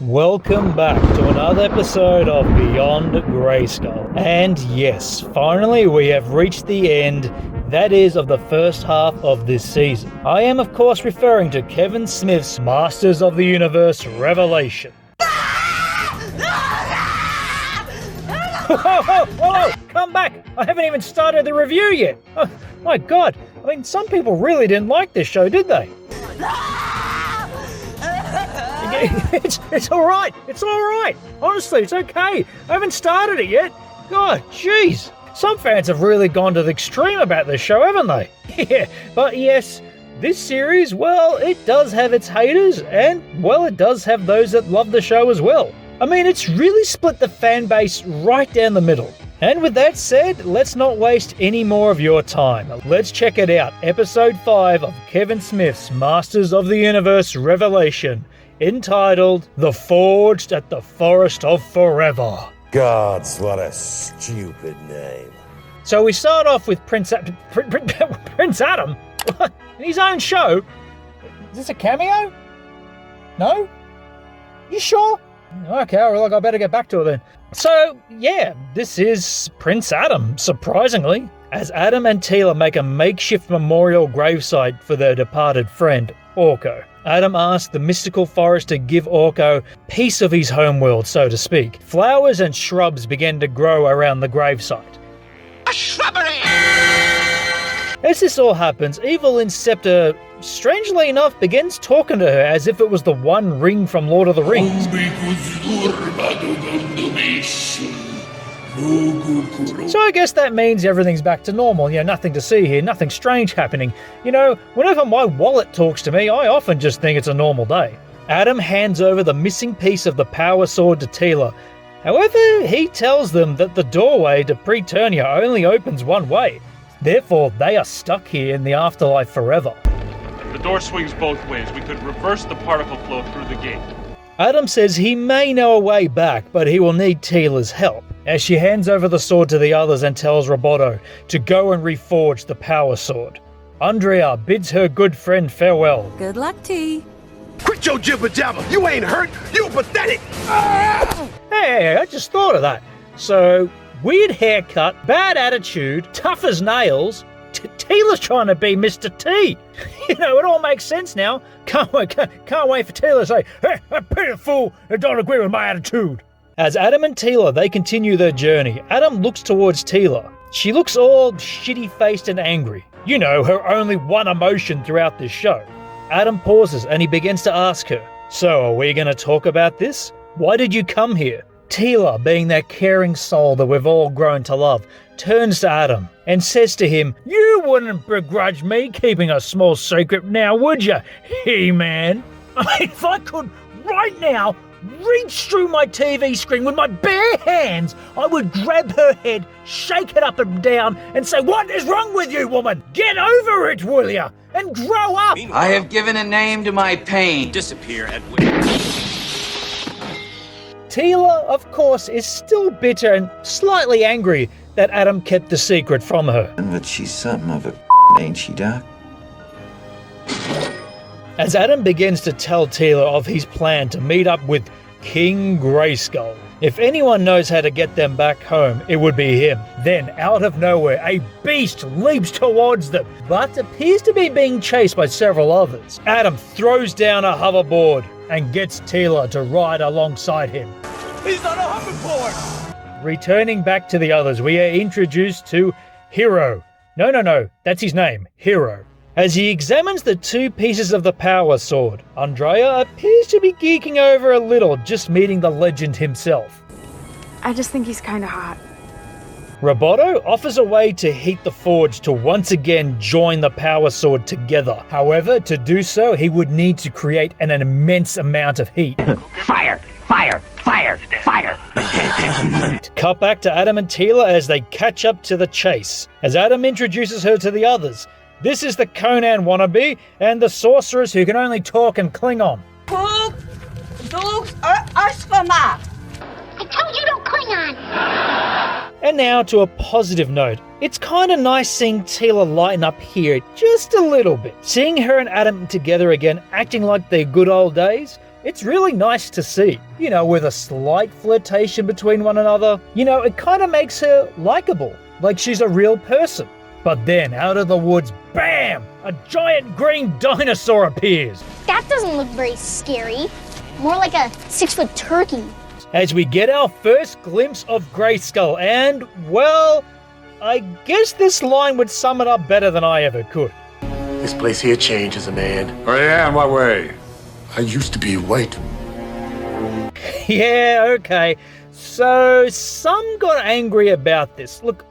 Welcome back to another episode of Beyond Grayskull. And yes, finally we have reached the end, that is, of the first half of this season. I am of course referring to Kevin Smith's Masters of the Universe Revelation. Whoa, come back! I haven't even started the review yet! Oh, my god, I mean, some people really didn't like this show, did they? It's alright, honestly, it's okay. I haven't started it yet. God, jeez. Some fans have really gone to the extreme about this show, haven't they? Yeah, but yes, this series, well, it does have its haters, and, well, it does have those that love the show as well. I mean, it's really split the fan base right down the middle. And with that said, let's not waste any more of your time. Let's check it out, episode 5 of Kevin Smith's Masters of the Universe Revelation, entitled The Forged at the Forest of Forever. Gods, what a stupid name. So we start off with Prince Adam in his own show. Is this a cameo? No? You sure? Okay, well, I better get back to it then. So, yeah, this is Prince Adam, surprisingly, as Adam and Teela make a makeshift memorial gravesite for their departed friend, Orko. Adam asks the mystical forest to give Orko piece of his homeworld, so to speak. Flowers and shrubs begin to grow around the gravesite. A shrubbery! As this all happens, Evil Inceptor, strangely enough, begins talking to her as if it was the One Ring from Lord of the Rings. So I guess that means everything's back to normal, nothing to see here, nothing strange happening. Whenever my wallet talks to me, I often just think it's a normal day. Adam hands over the missing piece of the power sword to Teela. However, he tells them that the doorway to Preternia only opens one way. Therefore, they are stuck here in the afterlife forever. The door swings both ways. We could reverse the particle flow through the gate. Adam says he may know a way back, but he will need Teela's help, as she hands over the sword to the others and tells Roboto to go and reforge the power sword. Andrea bids her good friend farewell. Good luck, T. Quit your jibber jabber! You ain't hurt! You pathetic! Hey, I just thought of that. So, weird haircut, bad attitude, tough as nails. Teela's trying to be Mr. T. It all makes sense now. Can't wait for Teela to say, "Hey, that pretty fool, I don't agree with my attitude." As Adam and Teela, they continue their journey, Adam looks towards Teela. She looks all shitty-faced and angry. Her only one emotion throughout this show. Adam pauses and he begins to ask her, "So, are we going to talk about this? Why did you come here?" Teela, being that caring soul that we've all grown to love, turns to Adam and says to him, "You wouldn't begrudge me keeping a small secret now, would you, He-Man? If I could, right now, reach through my TV screen with my bare hands, I would grab her head, shake it up and down, and say, 'What is wrong with you, woman? Get over it, will ya? And grow up!'" I have given a name to my pain. Disappear at will. Teela, of course, is still bitter and slightly angry that Adam kept the secret from her. But she's something of a ain't she, Doc? As Adam begins to tell Teela of his plan to meet up with King Grayskull. If anyone knows how to get them back home, it would be him. Then, out of nowhere, a beast leaps towards them, but appears to be being chased by several others. Adam throws down a hoverboard and gets Teela to ride alongside him. He's on a hoverboard! Returning back to the others, we are introduced to Hero. No, that's his name, Hero. As he examines the two pieces of the power sword, Andrea appears to be geeking over a little, just meeting the legend himself. I just think he's kind of hot. Roboto offers a way to heat the forge to once again join the power sword together. However, to do so, he would need to create an immense amount of heat. Fire! Fire! Fire! Fire! Cut back to Adam and Teela as they catch up to the chase. As Adam introduces her to the others, this is the Conan wannabe and the sorceress who can only talk in Klingon. I told you don't Klingon! And now to a positive note. It's kind of nice seeing Teela lighten up here just a little bit. Seeing her and Adam together again, acting like their good old days, it's really nice to see. You know, with a slight flirtation between one another. You know, it kind of makes her likable, like she's a real person. But then, out of the woods, bam! A giant green dinosaur appears. That doesn't look very scary. More like a 6-foot turkey. As we get our first glimpse of Grayskull, and, well, I guess this line would sum it up better than I ever could. This place here changes a man. Oh yeah, in what way? I used to be white. Yeah, okay. So, some got angry about this. Look,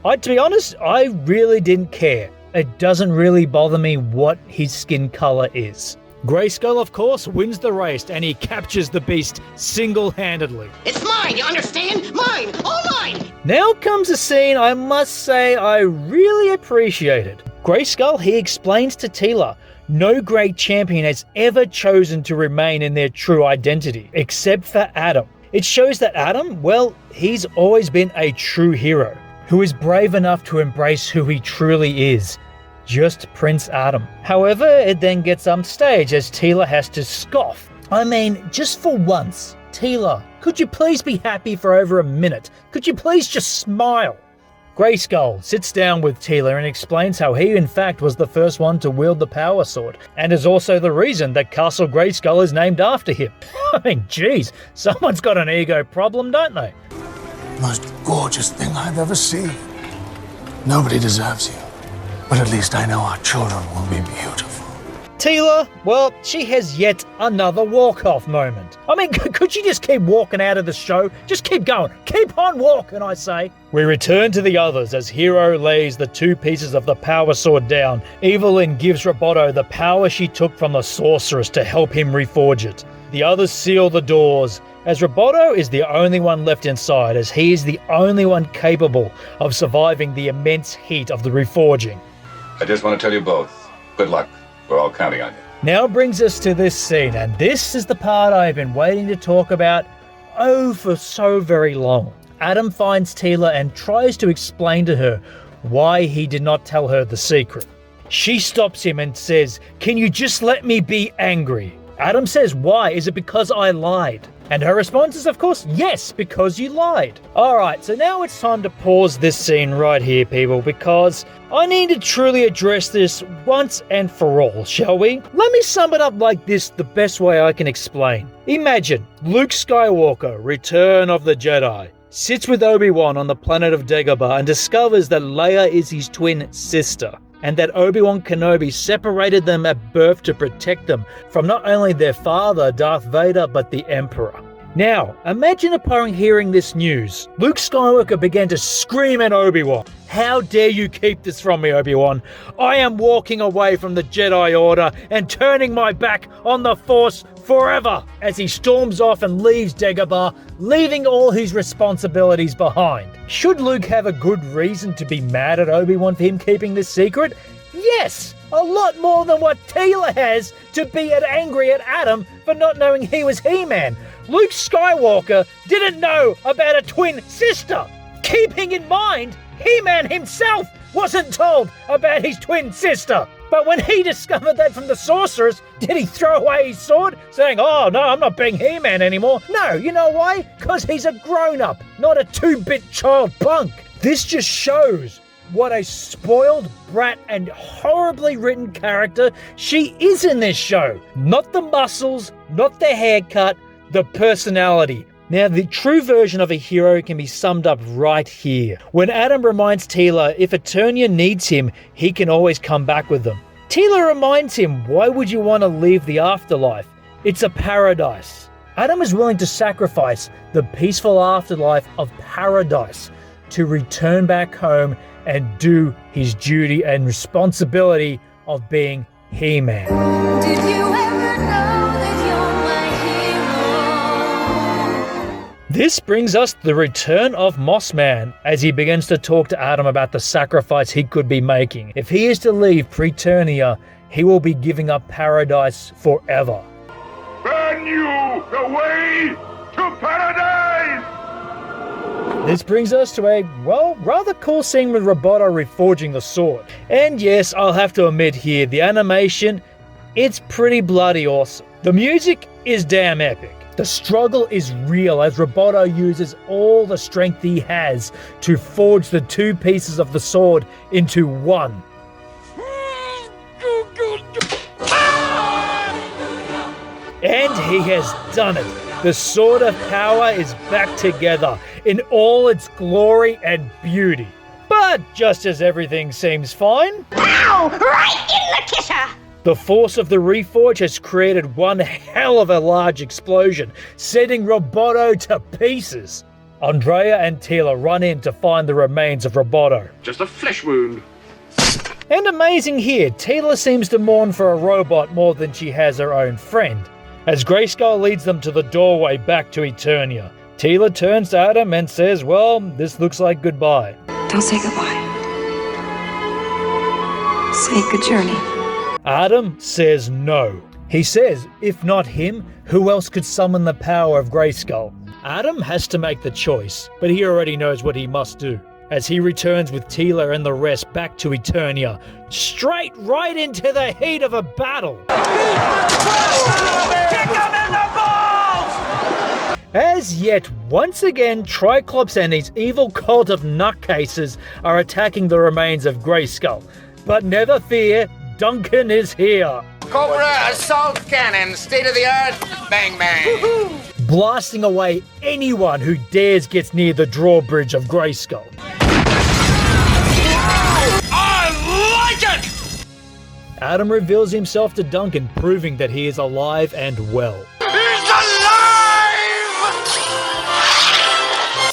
to be honest, I really didn't care. It doesn't really bother me what his skin color is. Grayskull, of course, wins the race and he captures the beast single-handedly. It's mine, you understand? Mine! All mine! Now comes a scene I must say I really appreciated. Grayskull, he explains to Teela, no great champion has ever chosen to remain in their true identity, except for Adam. It shows that Adam, well, he's always been a true hero, who is brave enough to embrace who he truly is. Just Prince Adam. However, it then gets upstaged as Teela has to scoff. I mean, just for once, Teela, could you please be happy for over a minute? Could you please just smile? Grayskull sits down with Teela and explains how he in fact was the first one to wield the power sword, and is also the reason that Castle Grayskull is named after him. I mean, geez, someone's got an ego problem, don't they? Most gorgeous thing I've ever seen. Nobody deserves you, but at least I know our children will be beautiful. Teela, well, she has yet another walk-off moment. I mean, could she just keep walking out of the show? Just keep going. Keep on walking, I say. We return to the others as Hero lays the two pieces of the power sword down. Evelyn gives Roboto the power she took from the sorceress to help him reforge it. The others seal the doors, as Roboto is the only one left inside, as he is the only one capable of surviving the immense heat of the reforging. I just want to tell you both, good luck. We're all counting on you. Now brings us to this scene, and this is the part I've been waiting to talk about, for so very long. Adam finds Teela and tries to explain to her why he did not tell her the secret. She stops him and says, "Can you just let me be angry?" Adam says, "Why? Is it because I lied?" And her response is, of course, yes, because you lied. Alright, so now it's time to pause this scene right here, people, because I need to truly address this once and for all, shall we? Let me sum it up like this the best way I can explain. Imagine Luke Skywalker, Return of the Jedi, sits with Obi-Wan on the planet of Dagobah and discovers that Leia is his twin sister, and that Obi-Wan Kenobi separated them at birth to protect them from not only their father, Darth Vader, but the Emperor. Now, imagine upon hearing this news, Luke Skywalker began to scream at Obi-Wan, "How dare you keep this from me, Obi-Wan? I am walking away from the Jedi Order and turning my back on the Force forever," as he storms off and leaves Dagobah, leaving all his responsibilities behind. Should Luke have a good reason to be mad at Obi-Wan for him keeping this secret? Yes! A lot more than what Teela has to be angry at Adam for not knowing he was He-Man. Luke Skywalker didn't know about a twin sister. Keeping in mind, He-Man himself wasn't told about his twin sister. But when he discovered that from the sorceress, did he throw away his sword, saying, "Oh no, I'm not being He-Man anymore"? No, you know why? Because he's a grown-up, not a 2-bit child punk. This just shows what a spoiled brat and horribly written character she is in this show. Not the muscles, not the haircut, the personality. Now, the true version of a hero can be summed up right here. When Adam reminds Teela if Eternia needs him, he can always come back with them. Teela reminds him, why would you want to leave the afterlife? It's a paradise. Adam is willing to sacrifice the peaceful afterlife of paradise to return back home and do his duty and responsibility of being He-Man. Did you ever know that you're my hero? This brings us to the return of Mossman as he begins to talk to Adam about the sacrifice he could be making. If he is to leave Preternia, he will be giving up paradise forever. Burn you the way to paradise! This brings us to a, rather cool scene with Roboto reforging the sword. And yes, I'll have to admit here, the animation, it's pretty bloody awesome. The music is damn epic. The struggle is real as Roboto uses all the strength he has to forge the two pieces of the sword into one. And he has done it. The Sword of Power is back together in all its glory and beauty. But just as everything seems fine, Ow! Right in the kisser! the force of the Reforge has created one hell of a large explosion, setting Roboto to pieces. Andrea and Tila run in to find the remains of Roboto. Just a flesh wound. And amazing here, Tila seems to mourn for a robot more than she has her own friend. As Grayskull leads them to the doorway back to Eternia, Tila turns to Adam and says, well, this looks like goodbye. Don't say goodbye. Say good journey. Adam says no. He says, if not him, who else could summon the power of Grayskull? Adam has to make the choice, but he already knows what he must do. As he returns with Tila and the rest back to Eternia, straight right into the heat of a battle. As yet, once again, Triclops and his evil cult of nutcases are attacking the remains of Grayskull. But never fear, Duncan is here. Cobra assault cannon, state of the art, bang bang. Blasting away anyone who dares get near the drawbridge of Grayskull. I like it! Adam reveals himself to Duncan, proving that he is alive and well. He's alive!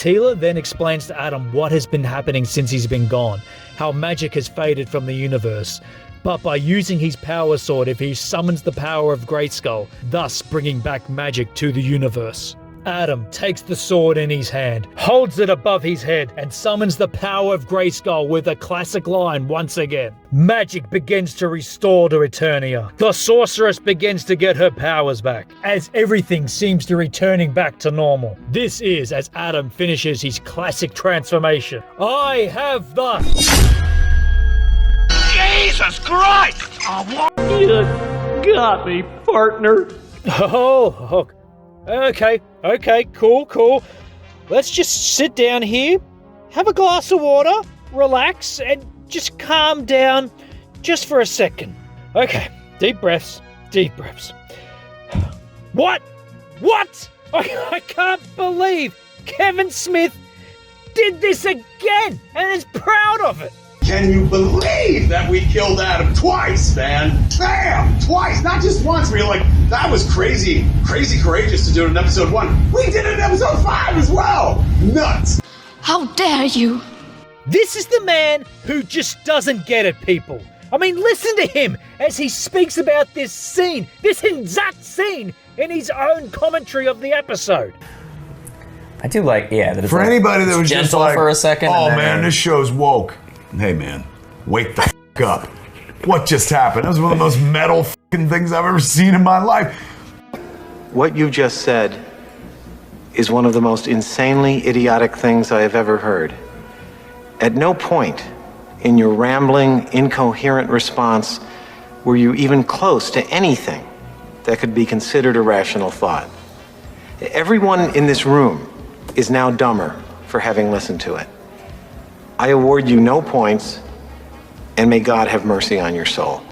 Tila then explains to Adam what has been happening since he's been gone, how magic has faded from the universe. But by using his power sword, if he summons the power of Grayskull, thus bringing back magic to the universe. Adam takes the sword in his hand, holds it above his head, and summons the power of Grayskull with a classic line once again. Magic begins to restore to Eternia. The sorceress begins to get her powers back, as everything seems to returning back to normal. This is as Adam finishes his classic transformation. I have the... Jesus Christ! You got me, partner. Oh, okay, cool. Let's just sit down here, have a glass of water, relax, and just calm down just for a second. Okay, deep breaths. What? I can't believe Kevin Smith did this again and is proud of it. Can you believe that we killed Adam twice, man? Bam! Twice, not just once. We were like, that was crazy courageous to do it in episode 1. We did it in episode 5 as well! Nuts! How dare you? This is the man who just doesn't get it, people. I mean, listen to him as he speaks about this scene, this exact scene, in his own commentary of the episode. I do like, that it's For like, anybody that it's was just gentle like, for a second. oh and then man, this show's woke. Hey man, wake the f*** up. What just happened? That was one of the most metal f***ing things I've ever seen in my life. What you just said is one of the most insanely idiotic things I have ever heard. At no point in your rambling, incoherent response were you even close to anything that could be considered a rational thought. Everyone in this room is now dumber for having listened to it. I award you no points, and may God have mercy on your soul.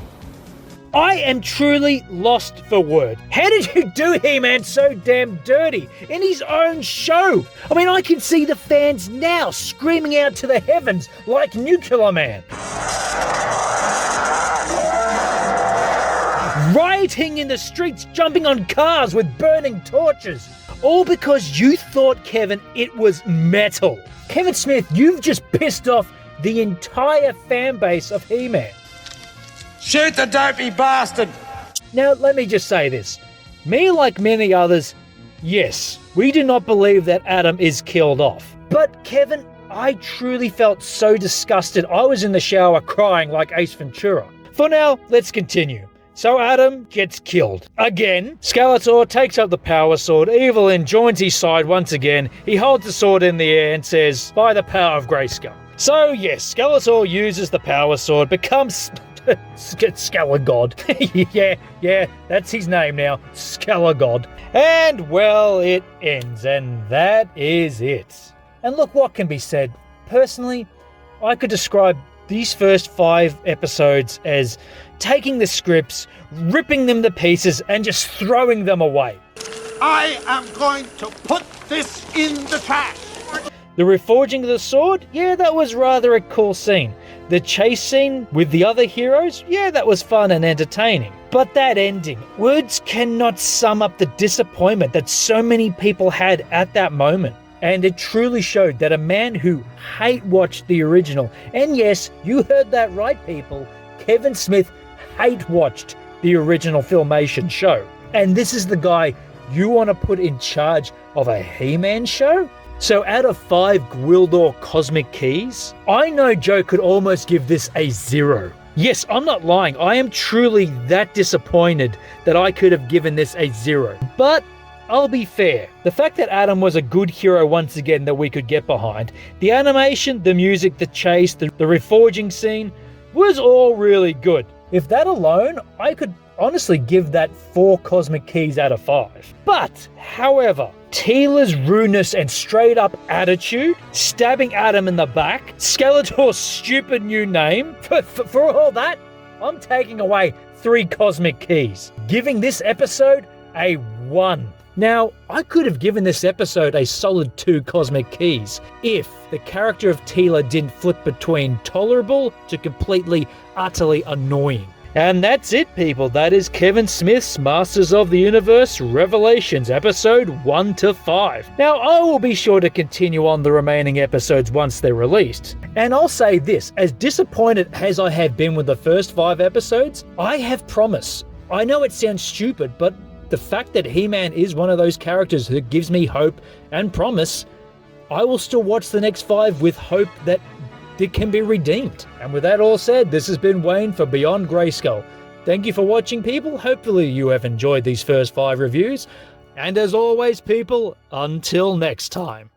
I am truly lost for word. How did you do He-Man so damn dirty in his own show? I mean, I can see the fans now screaming out to the heavens like Nuclear Man. Rioting in the streets, jumping on cars with burning torches. All because you thought, Kevin, it was metal. Kevin Smith, you've just pissed off the entire fan base of He-Man. Shoot the dopey bastard! Now, let me just say this. Me, like many others, yes, we do not believe that Adam is killed off. But, Kevin, I truly felt so disgusted. I was in the shower crying like Ace Ventura. For now, let's continue. So Adam gets killed. Again, Skeletor takes up the power sword. Evelyn joins his side once again. He holds the sword in the air and says, by the power of Grayskull. So yes, Skeletor uses the power sword, becomes Skelligod. yeah, that's his name now. Skelligod. And, well, it ends, and that is it. And look what can be said. Personally, I could describe these first 5 episodes as taking the scripts, ripping them to pieces, and just throwing them away. I am going to put this in the trash. The reforging of the sword? Yeah, that was rather a cool scene. The chase scene with the other heroes? Yeah, that was fun and entertaining. But that ending, words cannot sum up the disappointment that so many people had at that moment. And it truly showed that a man who hate-watched the original, and yes, you heard that right, people, Kevin Smith hate-watched the original Filmation show. And this is the guy you want to put in charge of a He-Man show? So out of 5 Gwildor Cosmic Keys, I know Joe could almost give this a 0. Yes, I'm not lying. I am truly that disappointed that I could have given this a 0. But I'll be fair. The fact that Adam was a good hero once again that we could get behind, the animation, the music, the chase, the reforging scene was all really good. If that alone, I could honestly give that 4 Cosmic Keys out of 5. But, however, Teela's rudeness and straight up attitude, stabbing Adam in the back, Skeletor's stupid new name, for all that, I'm taking away 3 Cosmic Keys, giving this episode a 1. Now, I could have given this episode a solid 2 Cosmic Keys if the character of Teela didn't flip between tolerable to completely, utterly annoying. And that's it, people. That is Kevin Smith's Masters of the Universe Revelations, episode 1 to 5. Now, I will be sure to continue on the remaining episodes once they're released. And I'll say this, as disappointed as I have been with the first 5 episodes, I have promise. I know it sounds stupid, but the fact that He-Man is one of those characters that gives me hope and promise, I will still watch the next 5 with hope that it can be redeemed. And with that all said, this has been Wayne for Beyond Grayskull. Thank you for watching, people. Hopefully you have enjoyed these first 5 reviews. And as always, people, until next time.